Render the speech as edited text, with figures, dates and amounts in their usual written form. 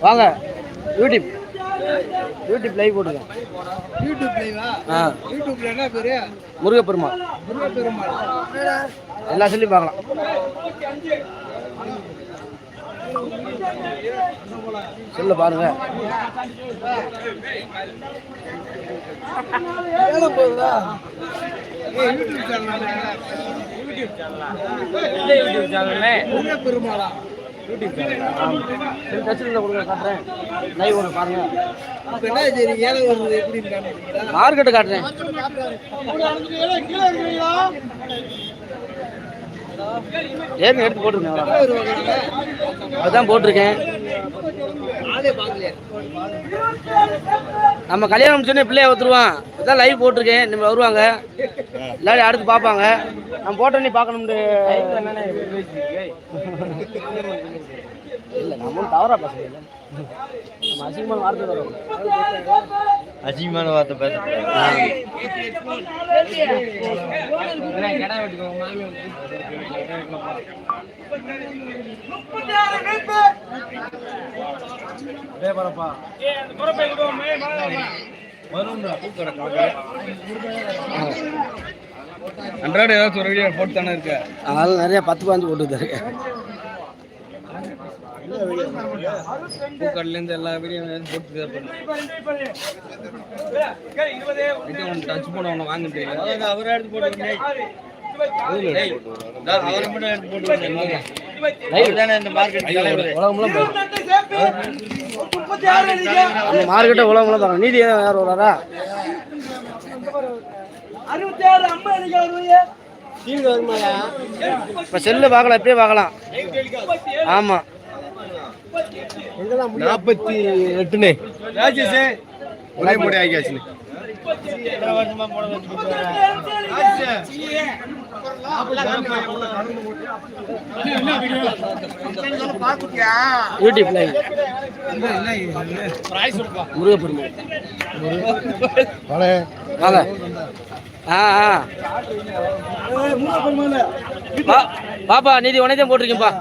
வாங்க YouTube live போட்டுருக்கேன். YouTube லைவா? யூடியூப்ல என்ன பேரு? முருகப்பெருமாள். எல்லாம் சொல்லி பார்க்கலாம். சொல்ல பாருங்க. பெருமாளா காட்டுறேன். லைவ் ஒன்று பாருங்க. மார்க்கெட்டு காட்டுறேன். ஏன்னு எடுத்து போட்டுருக்கேன். அதுதான் போட்டிருக்கேன். நம்ம கல்யாணம் சொன்ன பிள்ளைய ஒத்துருவான். அதான் லைவ் போட்டிருக்கேன். நம்ம வருவாங்க எல்லாரும் அடுத்து பார்ப்பாங்க. நம்ம போட்டோ நீ பார்க்கணும். இல்லை நம்மளும் தவறா பேசல. நம்ம அசிங்கமான வார்த்தை வரும். அசிங்கமான வார்த்தை பேச அன்றாட ஏதாச்சும் ஒரு வீடியோ போட்டு தானே இருக்கு. அதனால நிறைய 10-15 போட்டு இருக்கேன். பூக்கடலேருந்து எல்லா வீடியோ போட்டு டச் போன ஒன்று வாங்கிட்டு அவரை எடுத்து போட்டு மார்க்கெட்டை உலகம்லாம் பாருங்க. நீதி யார் வராரா? இப்ப செல்லு பார்க்கலாம். எப்பயே பார்க்கலாம். ஆமா 48 ராஜேஷ் ஒரே முடி ஆகியாச்சு. யூடியூப் லைவ் முருகப்பெருமாள் வாங்க. பாப்பா நீதி உனைதான் போட்டிருக்கேன்ப்பா.